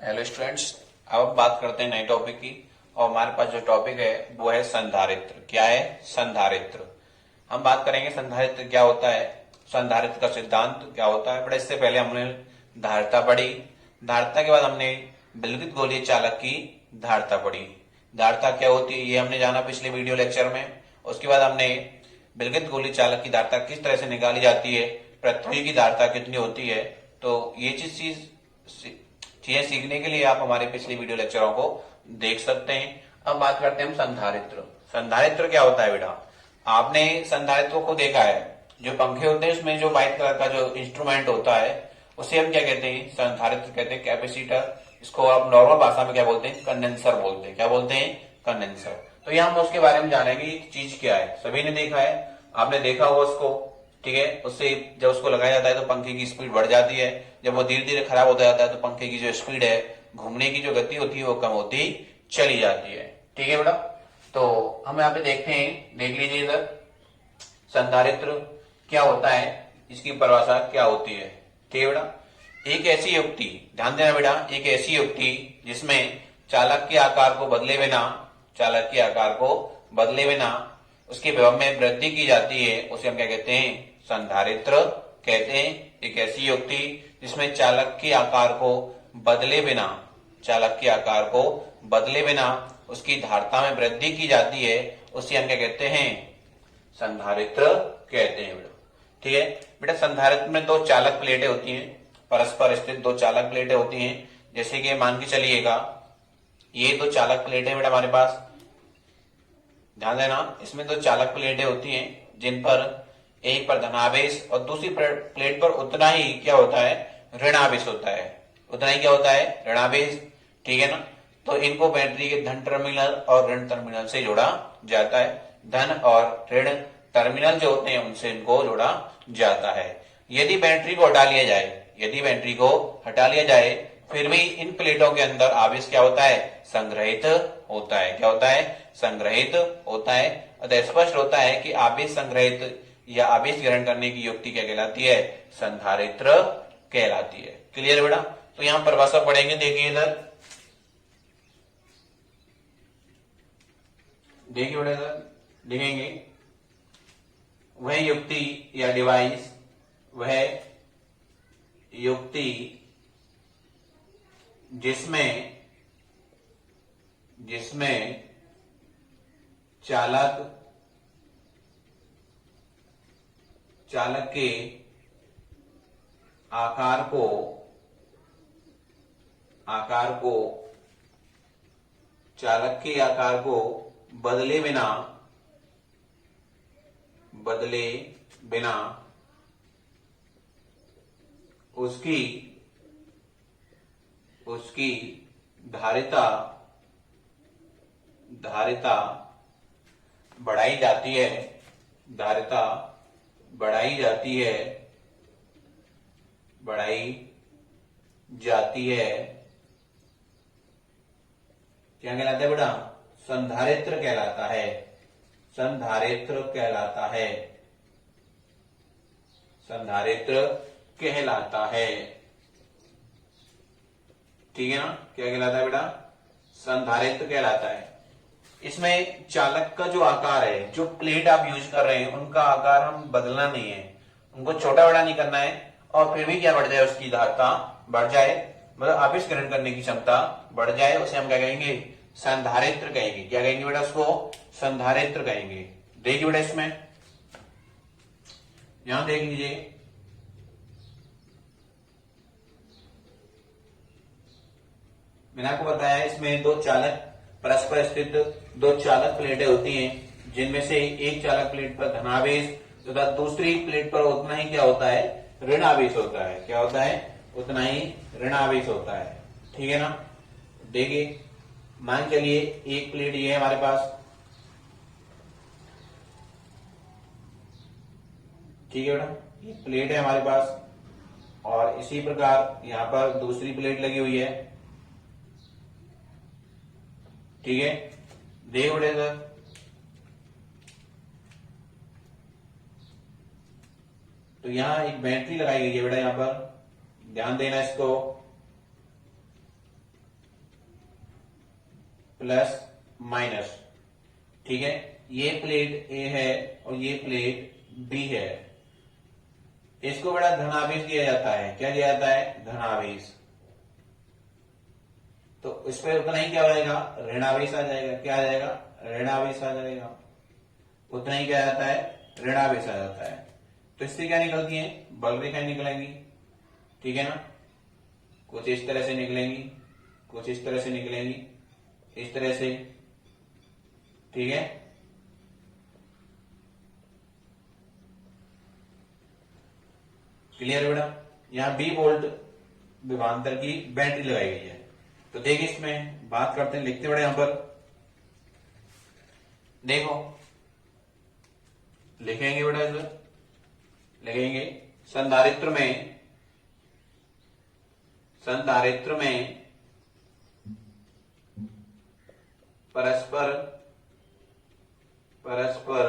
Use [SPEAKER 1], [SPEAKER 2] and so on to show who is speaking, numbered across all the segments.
[SPEAKER 1] Hello students. अब हम बात करते हैं नए टॉपिक की। और हमारे पास जो टॉपिक है वो है संधारित्र। क्या है? संधारित्र। हम बात करेंगे संधारित्र क्या होता है, संधारित्र का सिद्धांत क्या होता है। बट इससे पहले हमने धारिता पढ़ी। धारिता के बाद हमने विलगित गोलीय चालक की धारिता पढ़ी। धारिता क्या होती है ये हमने जाना पिछले वीडियो लेक्चर में। उसके बाद हमने विलगित गोलीय चालक की धारिता किस तरह से निकाली जाती है, पृथ्वी की धारिता कितनी होती है। तो ये चीजें सीखने के लिए आप हमारे पिछले वीडियो लेक्चरों को देख सकते हैं। अब बात करते हैं हम संधारित्र। संधारित्र क्या होता है बेटा? आपने संधारित्र को देखा है, जो पंखे होते हैं उसमें जो व्हाइट कलर का जो इंस्ट्रूमेंट होता है उसे हम क्या कहते हैं? संधारित्र कहते हैं। कैपेसिटर, इसको आप नॉर्मल भाषा में क्या बोलते हैं? कंडेंसर बोलते हैं। क्या बोलते हैं? कंडेंसर। तो यहाँ हम उसके बारे में जानेंगे ये चीज क्या है। सभी ने देखा है, आपने देखा होगा उसको, ठीक है। उससे जब उसको लगाया जाता है तो पंखे की स्पीड बढ़ जाती है। जब वो धीरे धीरे खराब होता जाता है तो पंखे की जो स्पीड है, घूमने की जो गति होती है वो कम होती चली जाती है। ठीक है बेटा। तो हम यहाँ पे देखते हैं, देख लीजिए इधर संधारित्र क्या होता है, इसकी परिभाषा क्या होती है। ठीक है बेटा। एक ऐसी युक्ति, ध्यान देना बेटा, एक ऐसी युक्ति जिसमें चालक के आकार को बदले बिना, चालक के आकार को बदले बिना उसके विभव में वृद्धि की जाती है, उसे हम क्या कहते हैं? संधारित्र कहते हैं। एक ऐसी युक्ति जिसमें चालक के आकार को बदले बिना, चालक के आकार को बदले बिना उसकी धारिता में वृद्धि की जाती है, उसे हम क्या कहते हैं? संधारित्र कहते हैं बेटा। ठीक है बेटा। संधारित्र में दो चालक प्लेटें होती हैं, परस्पर स्थित दो चालक प्लेटें होती हैं। जैसे कि मान के चलिएगा ये दो चालक प्लेटें बेटा हमारे पास, ध्यान देना, इसमें दो चालक प्लेटें होती हैं जिन पर एक पर धनावेश और दूसरी प्लेट पर उतना ही क्या होता है? ऋणावेश होता है। उतना ही क्या होता है? ऋणावेश। ठीक है ना। तो इनको बैटरी के धन टर्मिनल और ऋण टर्मिनल से जोड़ा जाता है। धन और ऋण टर्मिनल जो होते हैं उनसे इनको जोड़ा जाता है। यदि बैटरी को हटा लिया जाए, यदि बैटरी को हटा लिया जाए फिर भी इन प्लेटों के अंदर आवेश क्या होता है? संग्रहित होता है। क्या होता है? संग्रहित होता है। अतः स्पष्ट होता है कि आवेश संग्रहित या आवेश ग्रहण करने की युक्ति क्या कहलाती है? संधारित्र कहलाती है। क्लियर बेटा। तो यहां परिभाषा पढ़ेंगे, देखिए इधर, देखिए बेटा इधर लिखेंगे, वह युक्ति या डिवाइस, वह युक्ति जिसमें जिसमें चालक चालक के आकार को चालक के आकार को बदले बिना उसकी उसकी धारिता धारिता बढ़ाई जाती है, धारिता बढ़ाई जाती है, बढ़ाई जाती है। क्या कहलाता है बेटा? संधारित्र कहलाता है। संधारित्र कहलाता है। संधारित्र कहलाता है। ठीक है ना। क्या कहलाता है बेटा? संधारित्र कहलाता है। इसमें चालक का जो आकार है, जो प्लेट आप यूज कर रहे हैं उनका आकार हम बदलना नहीं है, उनको छोटा बड़ा नहीं करना है। और फिर भी क्या बढ़ जाए? उसकी धारिता बढ़ जाए, मतलब आवेश ग्रहण करने की क्षमता बढ़ जाए, उसे हम क्या कहेंगे? संधारित्र कहेंगे। क्या कहेंगे बेटा? उसको संधारित्र कहेंगे। देखिए बेटा इसमें, यहां देख लीजिए, मैंने आपको बताया इसमें दो चालक परस्पर स्थित दो चालक प्लेटें होती हैं, जिनमें से एक चालक प्लेट पर धनावेश तथा दूसरी प्लेट पर उतना ही क्या होता है? ऋणावेश होता है। क्या होता है? उतना ही ऋणावेश होता है। ठीक है ना। देखिए, मान चलिए एक प्लेट ये है हमारे पास, ठीक है बेटा, ये प्लेट है हमारे पास, और इसी प्रकार यहां पर दूसरी प्लेट लगी हुई है। ठीक है। देखो बेटे सर, तो यहां एक बैटरी लगाई गई है बेटा, यहां पर ध्यान देना इसको। प्लस माइनस, ठीक है। ये प्लेट ए है और ये प्लेट बी है, इसको बड़ा धनावेश दिया जाता है। क्या दिया जाता है? धनावेश। तो इस पर उतना ही क्या हो जाएगा? ऋणावेश आ जाएगा। क्या आ जाएगा? ऋणावेश आ जाएगा। उतना ही क्या आ जाता है? ऋणावेश आ जाता है। तो इससे क्या निकलती है? बल रेखाएं निकलेंगी, ठीक है ना। कुछ इस तरह से निकलेंगी, कुछ इस तरह से निकलेंगी, इस तरह से, ठीक है। क्लियर है बेटा? यहां बी वोल्ट विभवांतर की बैटरी लगाई गई है। तो देखिए इसमें बात करते हैं, लिखते बड़े यहां पर देखो, लिखेंगे बेटा, इसमें लिखेंगे संधारित्र में, संधारित्र में परस्पर परस्पर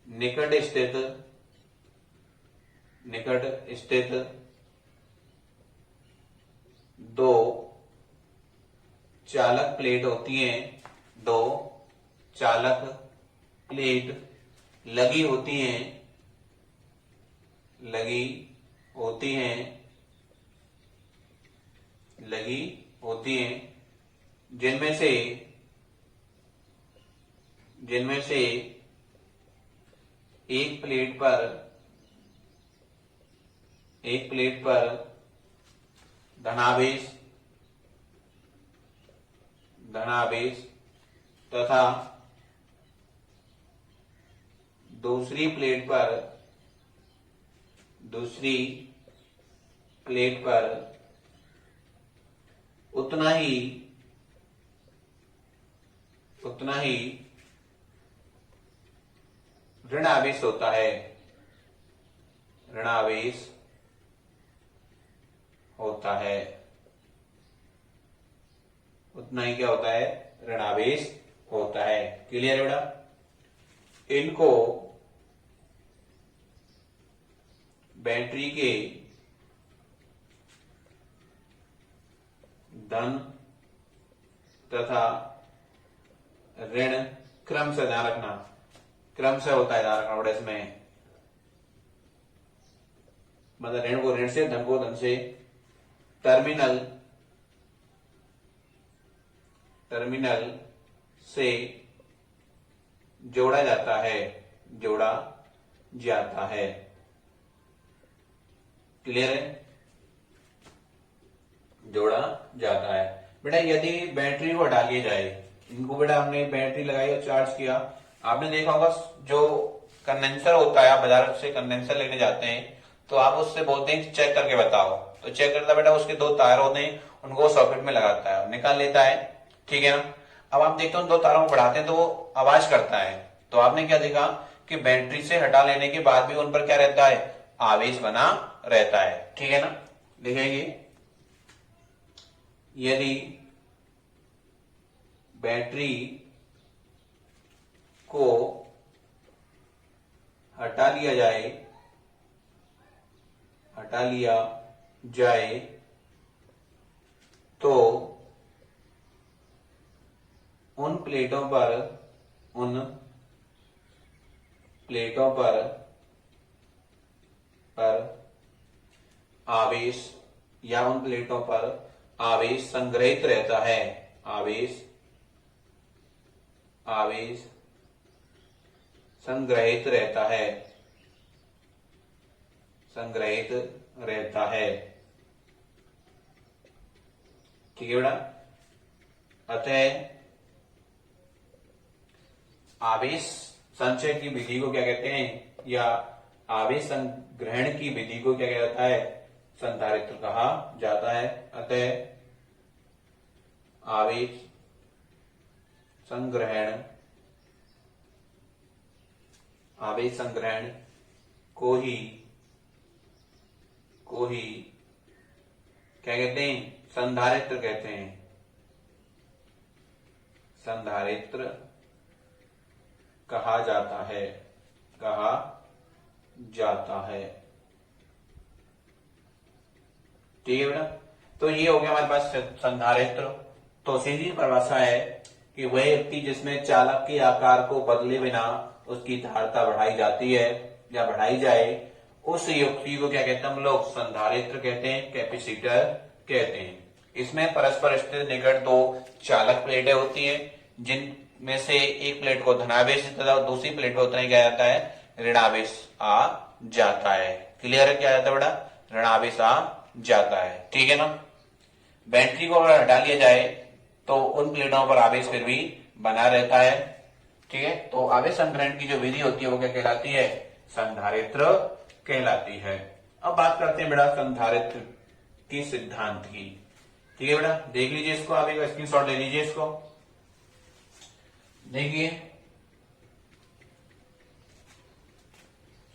[SPEAKER 1] निकट स्थित दो चालक प्लेट होती हैं, दो चालक प्लेट लगी होती हैं, लगी होती हैं, लगी होती हैं, जिनमें से एक प्लेट पर धनावेश तथा दूसरी प्लेट पर उतना ही ऋणावेश होता है, ऋणावेश होता है। उतना ही क्या होता है? ऋणावेश होता है। क्लियर है बेटा? इनको बैटरी के धन तथा ऋण क्रम से ध्यान रखना, क्रम से होता है, ध्यान रखना बेटा इसमें। मतलब ऋण को ऋण से, धन को धन से टर्मिनल से जोड़ा जाता है, जोड़ा जाता है। क्लियर है? जोड़ा जाता है। बेटा यदि बैटरी को हटा लिया जाए, इनको बेटा हमने बैटरी लगाई और चार्ज किया, आपने देखा होगा जो कंडेंसर होता है, आप बाजार से कंडेंसर लेने जाते हैं तो आप उससे बोलते हैं चेक करके बताओ, तो चेक करता बेटा उसके दो तार होते हैं, उनको सॉकेट में लगाता है, निकाल लेता है, ठीक है ना। अब आप देखते हो दो तारों को बढ़ाते हैं तो वो आवाज करता है। तो आपने क्या देखा कि बैटरी से हटा लेने के बाद भी उन पर क्या रहता है? आवेश बना रहता है, ठीक है ना। देखेंगे यदि बैटरी को हटा लिया जाए तो उन प्लेटों पर आवेश, या उन प्लेटों पर आवेश संग्रहित रहता है, आवेश संग्रहित रहता है, संग्रहित रहता है, ठीक है बेटा। अतः आवेश संचय की विधि को क्या कहते हैं, या आवेश संग्रहण की विधि को क्या कहता है? संधारित्र कहा जाता है। अतः आवेश संग्रहण को ही क्या कहते हैं? संधारित्र कहते हैं, संधारित्र कहा जाता है, ठीक है बेटा। तो ये हो गया हमारे पास संधारित्र। तो सीधी परिभाषा है कि वह युक्ति जिसमें चालक के आकार को बदले बिना उसकी धारता बढ़ाई जाती है या बढ़ाई जाए, उस युक्ति को क्या कहते हैं हम लोग? संधारित्र कहते हैं, कैपेसिटर कहते हैं। इसमें परस्पर स्थित निकट दो चालक प्लेटें होती हैं, जिनमें से एक प्लेट को धनावेश तथा दूसरी प्लेट को उतना ही क्या जाता है? ऋणावेश आ जाता है। क्लियर है? क्या जाता है बेटा? ऋणावेश आ जाता है। ठीक है ना? बैटरी को अगर हटा लिया जाए तो उन प्लेटों पर आवेश फिर भी बना रहता है। ठीक है? तो आवेश संग्रहण की जो विधि होती है वो क्या कहलाती है? संधारित्र कहलाती है। अब बात करते हैं बेटा संधारित्र की सिद्धांत की। ठीक है बेटा, देख लीजिए इसको, आप एक स्क्रीनशॉट ले लीजिए इसको, देखिए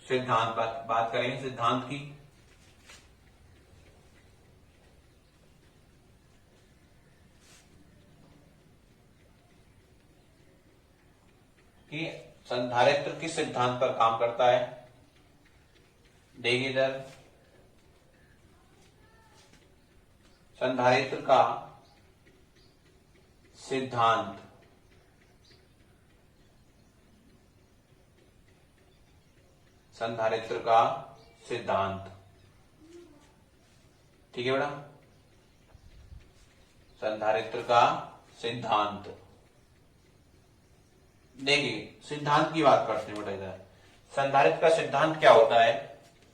[SPEAKER 1] सिद्धांत बात करेंगे सिद्धांत की। कि संधारित्र किस सिद्धांत पर काम करता है? देखिए इधर, संधारित्र का सिद्धांत संधारित्र का सिद्धांत। ठीक है बेटा, संधारित्र का सिद्धांत। देखिए सिद्धांत की बात करते हैं बेटा इधर। संधारित्र का सिद्धांत क्या होता है?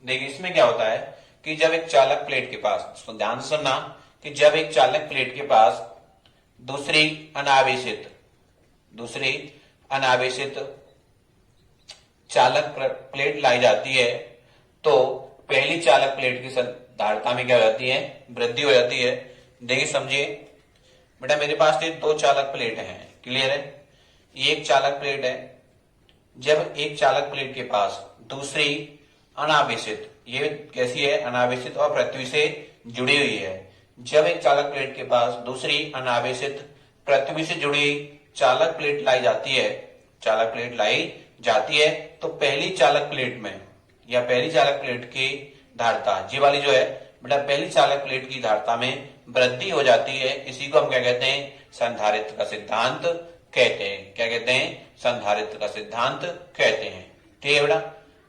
[SPEAKER 1] देखिए इसमें क्या होता है कि जब एक चालक प्लेट के पास, तो ध्यान से सुनना, कि जब एक चालक प्लेट के पास दूसरी अनावेशित चालक प्लेट लाई जाती है, तो पहली चालक प्लेट की धारिता में क्या हो जाती है? वृद्धि हो जाती है। देखिए समझिए बेटा, मेरे पास ये दो चालक प्लेट हैं। क्लियर है? ये एक चालक प्लेट है। जब एक चालक प्लेट के पास दूसरी अनावेशित, ये कैसी है? अनावेशित और पृथ्वी से जुड़ी हुई है। जब एक चालक प्लेट के पास दूसरी अनावेशित पृथ्वी से जुड़ी चालक प्लेट लाई जाती है, तो पहली चालक प्लेट में या पहली चालक प्लेट की धारिता, ये वाली जो है बेटा, पहली चालक प्लेट की धारिता में वृद्धि हो जाती है। इसी को हम क्या कहते हैं? संधारित्र का सिद्धांत कहते हैं। क्या कहते हैं? संधारित्र का सिद्धांत कहते हैं। ठीक है बेटा,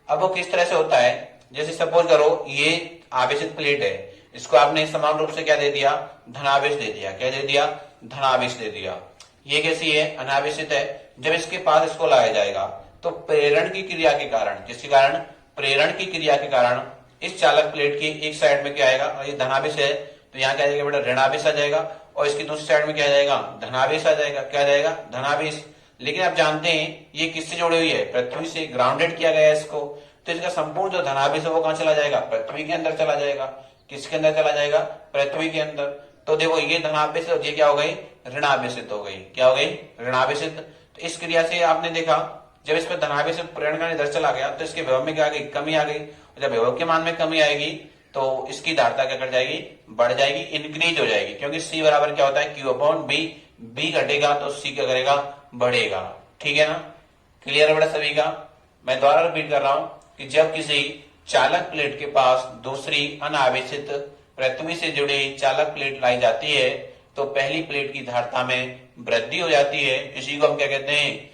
[SPEAKER 1] अब वो किस तरह से होता है? जैसे सपोज करो ये आवेशित प्लेट है, इसको आपने समान रूप से क्या दे दिया? धनावेश दे दिया। क्या दे दिया? धनावेश दे दिया। ये कैसी है? अनावेशित है। जब इसके पास इसको लाया जाएगा तो प्रेरण की क्रिया के कारण, जिसके कारण प्रेरण की क्रिया के कारण इस चालक प्लेट की एक साइड में क्या आएगा? और ये धनावेश है तो यहाँ क्या आएगा बेटा? ऋणावेश आ जाएगा। और इसकी दूसरी साइड में क्या आ जाएगा? धनावेश आ जाएगा। क्या आ जाएगा? धनावेश। लेकिन आप जानते हैं ये किससे जुड़ी हुई है? पृथ्वी से। ग्राउंडेड किया गया है इसको, तो इसका संपूर्ण जो धनावेश है वो कहां चला जाएगा? पृथ्वी के अंदर चला जाएगा। किसके अंदर चला जाएगा? पृथ्वी के अंदर। तो देखो ये धनावेश और ये क्या हो गई? ऋणावेशित हो गई। क्या हो गई? ऋणावेशित। तो इस क्रिया से आपने देखा, जब इस पर धनावेश प्रेरण का इधर चला गया तो इसके विभव में क्या आ गई? कमी आ गई। जब विभव के मान में कमी आएगी तो इसकी धारिता क्या कर जाएगी? बढ़ जाएगी, इंक्रीज हो जाएगी। क्योंकि सी बराबर क्या होता है? Q upon B. बी घटेगा तो सी क्या करेगा? बढ़ेगा। ठीक है ना? क्लियर है बेटा सभी का? मैं दोबारा रिपीट कर रहा हूं कि जब किसी चालक प्लेट के पास दूसरी अनावेशित पृथ्वी से जुड़ी चालक प्लेट लाई जाती है, तो पहली प्लेट की धारिता में वृद्धि हो जाती है। इसी को हम क्या कहते हैं?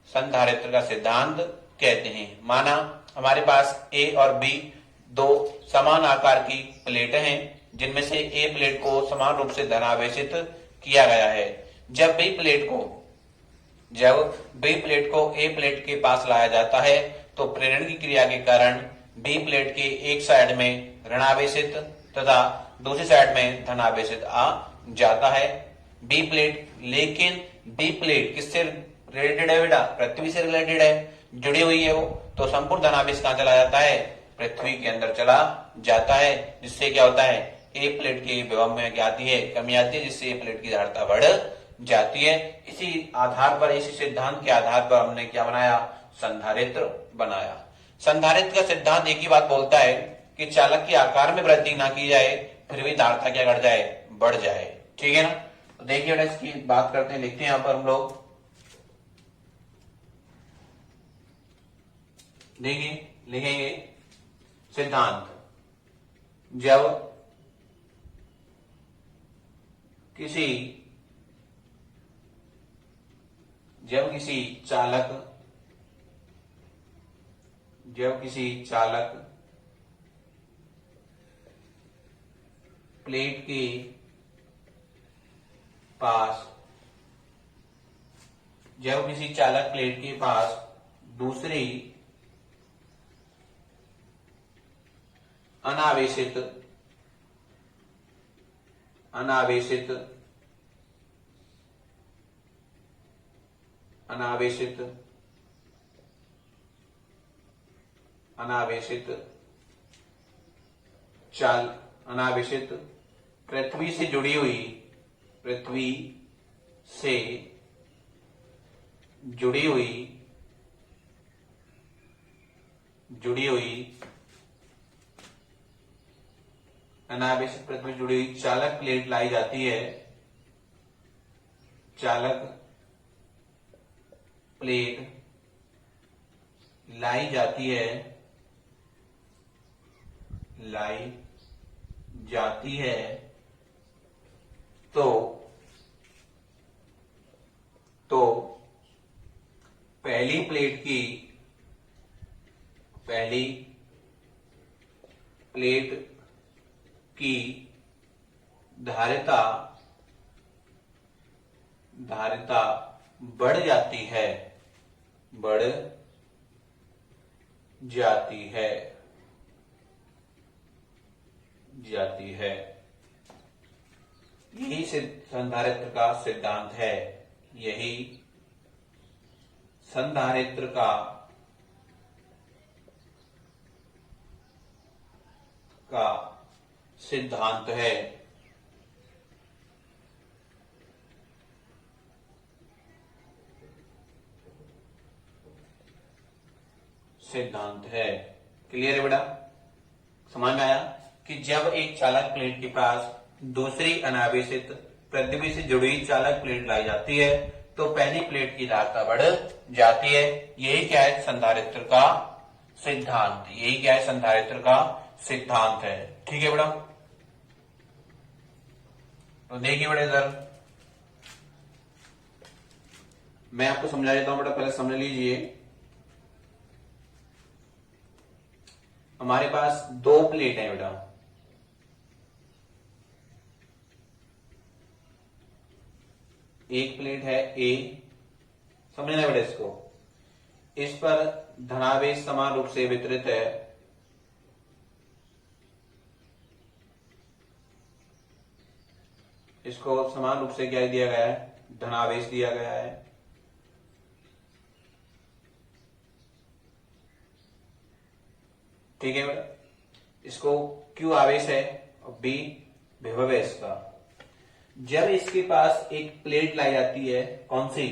[SPEAKER 1] संधारित्र का सिद्धांत कहते हैं। माना हमारे पास ए और बी दो समान आकार की प्लेटें हैं, जिनमें से ए प्लेट को समान रूप से धनावेशित किया गया है। जब बी प्लेट को ए प्लेट के पास लाया जाता है, तो प्रेरण की क्रिया के कारण बी प्लेट के एक साइड में ऋणावेशित तथा दूसरी साइड में धनावेशित आ जाता है। लेकिन बी प्लेट किससे रिलेटेड है बेटा? पृथ्वी से रिलेटेड है, जुड़ी हुई है वो। तो संपूर्ण धनावेश कहां चला जाता है? पृथ्वी के अंदर चला जाता है। जिससे क्या होता है? ए प्लेट के विभव में क्या आती है? कमी आती है, जिससे ए प्लेट की धारिता बढ़ जाती है। इसी आधार पर, इसी सिद्धांत के आधार पर हमने क्या बनाया? संधारित्र बनाया। संधारित्र का सिद्धांत एक ही बात बोलता है कि चालक के आकार में वृद्धि ना की जाए, फिर भी धारिता क्या कर जाए? बढ़ जाए। ठीक है ना? तो देखिए बेटा इसकी बात करते हैं, लिखते हैं यहां पर हम लोग। देखिए लिखेंगे सिद्धांत। जब किसी जब किसी चालक प्लेट के पास दूसरी अनावेशित पृथ्वी से जुड़ी हुई अनावेशित पृथ्वी से जुड़ी हुई चालक प्लेट लाई जाती है। चालक प्लेट लाई जाती है तो पहली प्लेट की धारिता बढ़ जाती है यही संधारित्र का सिद्धांत है। यही संधारित्र का सिद्धांत है। क्लियर है बेटा? समझ में आया कि जब एक चालक प्लेट के पास दूसरी अनावेशित पृथ्वी से जुड़ी चालक प्लेट लाई जाती है तो पहली प्लेट की धारिता बढ़ जाती है। यही क्या है? संधारित्र का सिद्धांत है। ठीक है बेटा? तो देखिए बेटा, इधर मैं आपको समझा देता हूं बेटा, पहले समझ लीजिए। हमारे पास दो प्लेट है बेटा, एक प्लेट है ए, समझना बेटा इसको। इस पर धनावेश समान रूप से वितरित है। इसको समान रूप से क्या दिया गया है? धनावेश दिया गया है। ठीक है बेटा? इसको Q आवेश है और B विभव है इसका। जब इसके पास एक प्लेट लाई जाती है, कौन सी?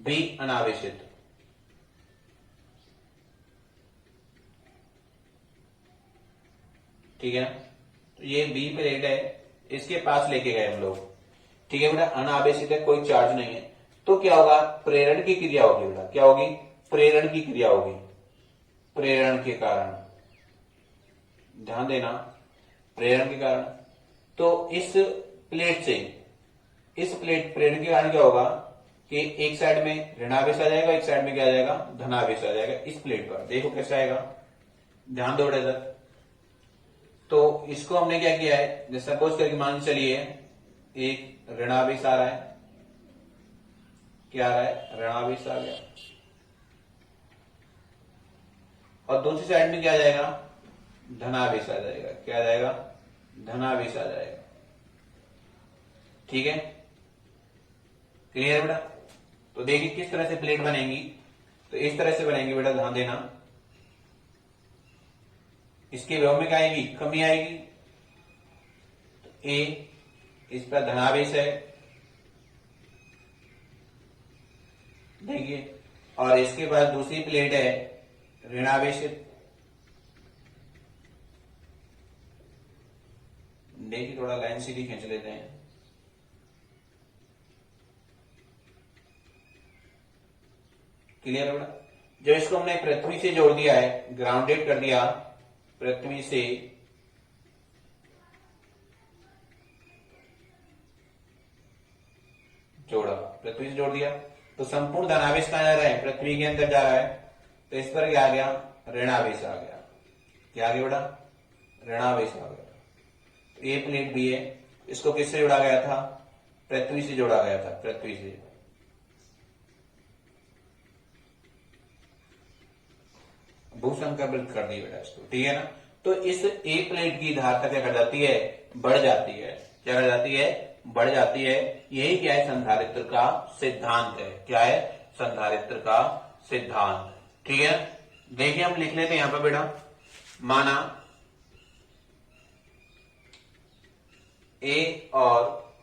[SPEAKER 1] B अनावेशित। ठीक है ना? तो ये B प्लेट है, इसके पास लेके गए हम लोग। ठीक है बेटा? अनावेशित है, कोई चार्ज नहीं है। तो क्या होगा? प्रेरण की क्रिया होगी बेटा। क्या होगी? प्रेरण की क्रिया होगी। प्रेरण के कारण, ध्यान देना, प्रेरण के कारण। तो इस प्लेट प्रेरण के कारण क्या होगा कि एक साइड में ऋणावेश आ जाएगा, एक साइड में क्या आ जाएगा? धनावेश आ जाएगा। इस प्लेट पर देखो कैसे आएगा, ध्यान दो इधर। तो इसको हमने क्या किया है? जैसे सपोज करके मान चलिए एक ऋणावेश आ रहा है। क्या आ रहा है? ऋणावेश आ गया। और दूसरी साइड में क्या आ जाएगा? धनावेश आ जाएगा। क्या आ जाएगा? धनावेश आ जाएगा। ठीक है? क्लियर बेटा? तो देखिए किस तरह से प्लेट बनेगी। तो इस तरह से बनेगी बेटा, ध्यान देना। इसके विभव में क्या आएगी? कमी आएगी। तो ए, इस पर धनावेश है, देखिए। और इसके बाद दूसरी प्लेट है ऋणावेशित। देखिए थोड़ा लाइन सीधी खींच लेते हैं। क्लियर है बेटा? जब इसको हमने पृथ्वी से जोड़ दिया है, ग्राउंडेड कर दिया, पृथ्वी से जोड़ा, पृथ्वी से जोड़ दिया, तो संपूर्ण धनावेश कहाँ जा रहा है, पृथ्वी के अंदर जा रहा है, तो इस पर क्या आ गया, ऋणावेश आ गया। क्या आ गया बेटा, ऋणावेश आ गया। तो ये प्लेट भी है, इसको किससे जोड़ा गया था, पृथ्वी से जोड़ा गया था, पृथ्वी से। भूसंकर वृत्त कर दी बेटा इसको, ठीक है ना। तो इस ए प्लेट की धारता क्या कर जाती है, बढ़ जाती है। क्या कर जाती है, बढ़ जाती है। यही क्या है, संधारित्र का सिद्धांत है। क्या है, संधारित्र का सिद्धांत, ठीक है। देखिए हम लिख लेते हैं यहां पर बेटा, माना ए और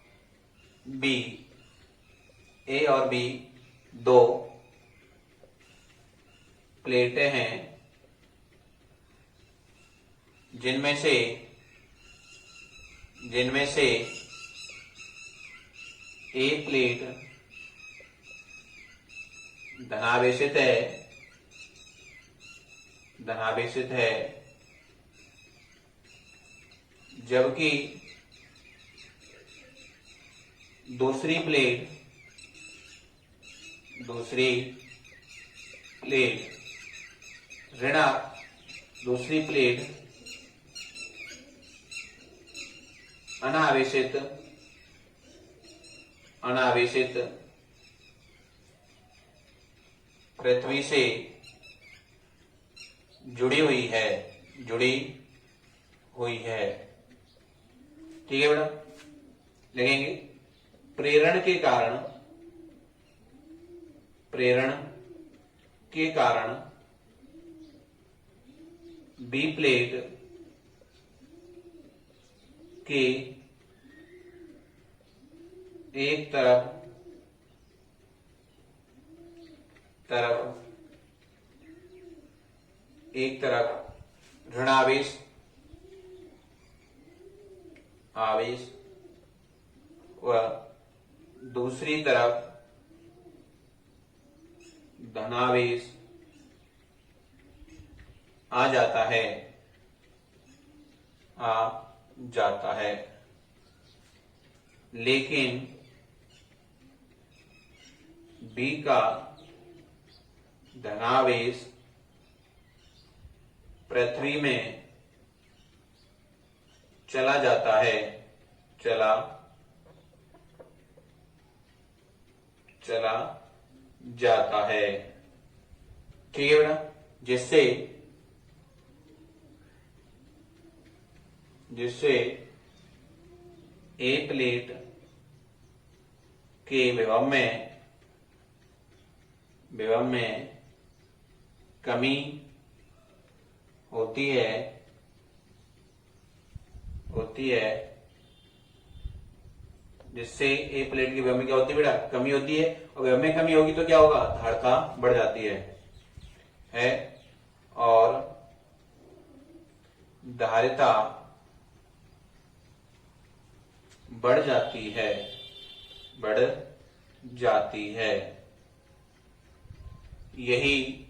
[SPEAKER 1] बी, ए और बी दो प्लेटें हैं जिनमें से ए प्लेट धनावेशित है, जबकि दूसरी प्लेट अनावेशित पृथ्वी से जुड़ी हुई है, ठीक है बेटा। लिखेंगे प्रेरण के कारण बी प्लेट के एक तरफ ऋणावेश व दूसरी तरफ धनावेश आ जाता है, लेकिन बी का धनावेश पृथ्वी में चला जाता है, ठीक है बेटा। जिससे ए प्लेट के विभव में कमी होती है, जिससे ए प्लेट की विभव में क्या होती है बेटा, कमी होती है। और विभव में कमी होगी तो क्या होगा, धारता बढ़ जाती है और धारिता बढ़ जाती है। यही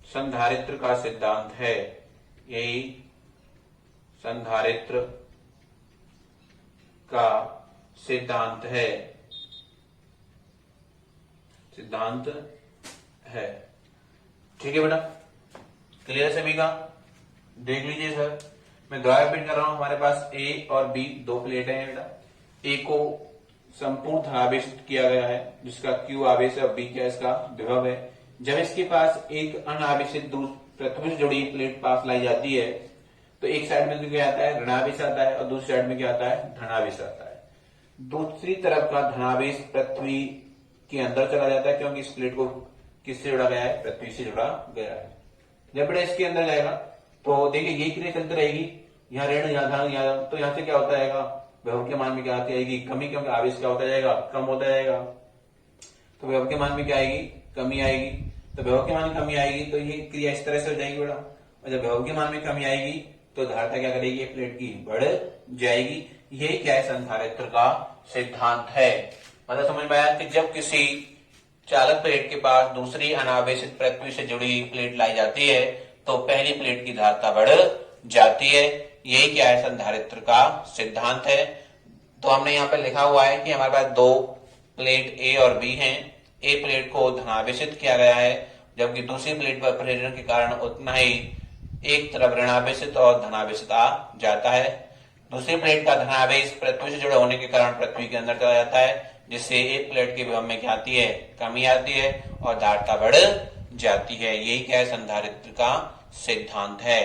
[SPEAKER 1] संधारित्र का सिद्धांत है, ठीक है बेटा। क्लियर सभी का, देख लीजिए सर, मैं दोबारा रिपीट कर रहा हूं। हमारे पास ए और बी दो प्लेटें हैं बेटा। ए को संपूर्ण धनावेशित किया गया है, जिसका क्यू आवेश है और बी क्या इसका विभव है। जब इसके पास एक अनावेशित पृथ्वी से जुड़ी प्लेट पास लाई जाती है, तो एक साइड में तो क्या आता है, ऋणावेश आता है, और दूसरी साइड में क्या आता है, धनावेश आता है। दूसरी तरफ का धनावेश पृथ्वी के अंदर चला जाता है, क्योंकि इस प्लेट को किससे जुड़ा गया है, पृथ्वी से जुड़ा गया है। जब बेटा इसके अंदर जाएगा तो देखिए ये क्रिया चलती रहेगी, यहाँ ऋण यहाँ धन यहाँ, तो यहाँ से क्या होता जाएगा, विभव के मान में क्या आती आएगी, कमी, क्योंकि आवेश क्या होता जाएगा, कम होता जाएगा। तो विभव के मान में क्या आएगी, कमी आएगी। तो विभव के मान में कमी आएगी तो ये क्रिया इस तरह से हो जाएगी बेटा। और जब विभव के मान में कमी आएगी तो धारता क्या करेगी, प्लेट की बढ़ जाएगी। ये क्या है, संधारित्र का सिद्धांत है। मतलब समझ में आया कि जब किसी चालक प्लेट के पास दूसरी अनावेशित पृथ्वी से जुड़ी प्लेट लाई जाती है तो पहली प्लेट की धारता बढ़ जाती है। यही क्या है, संधारित्र का सिद्धांत है। तो हमने यहाँ पे लिखा हुआ है कि हमारे पास दो प्लेट ए और बी हैं। ए प्लेट को धनावेशित किया गया है, जबकि दूसरी प्लेट पर प्रेरण के कारण उतना ही एक तरफ ऋणावेशित और धनावेशित आ जाता है। दूसरी प्लेट का धनावेश पृथ्वी से जुड़े होने के कारण पृथ्वी के अंदर चला जाता है, जिससे एक प्लेट के विभव में क्या आती है, कमी आती है और धारिता बढ़ जाती है। यही क्या है, संधारित्र का सिद्धांत है।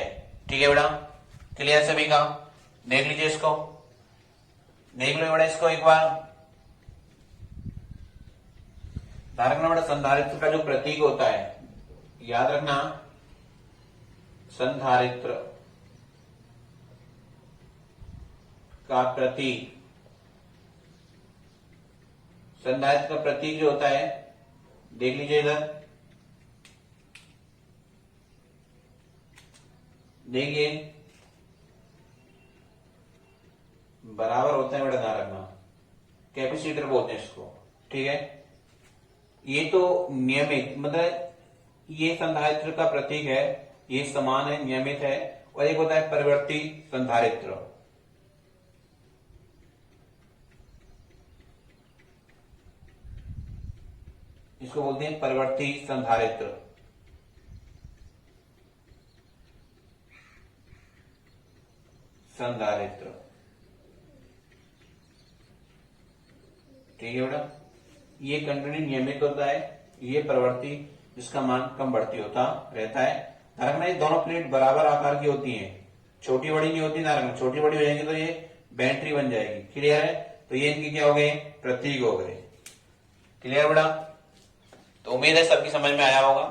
[SPEAKER 1] ठीक है बेटा, क्लियर सभी का? देख लीजिए इसको, देख लो बेटा इसको एक बार। ध्यान रखना बेटा, संधारित्र का जो प्रतीक होता है, याद रखना, संधारित्र का प्रतीक, संधारित्र का प्रतीक जो होता है, देख लीजिए इधर, देखिए बराबर होता है बेटा, ध्यान रखना, कैपेसिटर बोलते हैं इसको। ठीक है, ये तो नियमित, मतलब ये संधारित्र का प्रतीक है, ये समान है, नियमित है। और एक होता है परिवर्ती संधारित्र। इसको बोलते हैं परिवर्ती संधारित्र। संधारित्र, ठीक है बेटा, ये कंटिन्यू नियमित होता है, ये प्रवृत्ति जिसका मान कम बढ़ती होता रहता है। ध्यान रखना, ये दोनों प्लेट बराबर आकार की होती हैं, छोटी बड़ी नहीं होती। ध्यान रखना, छोटी बड़ी हो जाएंगी तो ये बैटरी बन जाएगी। क्लियर है? तो ये इनकी क्या हो गए, प्रतीक हो गए। क्लियर बेटा? तो उम्मीद है सबकी समझ में आया होगा।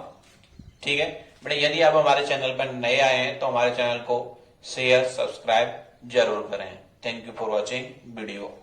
[SPEAKER 1] ठीक है बेटा, यदि आप हमारे चैनल पर नए आए हैं तो हमारे चैनल को शेयर सब्सक्राइब जरूर करें। Thank you for watching video.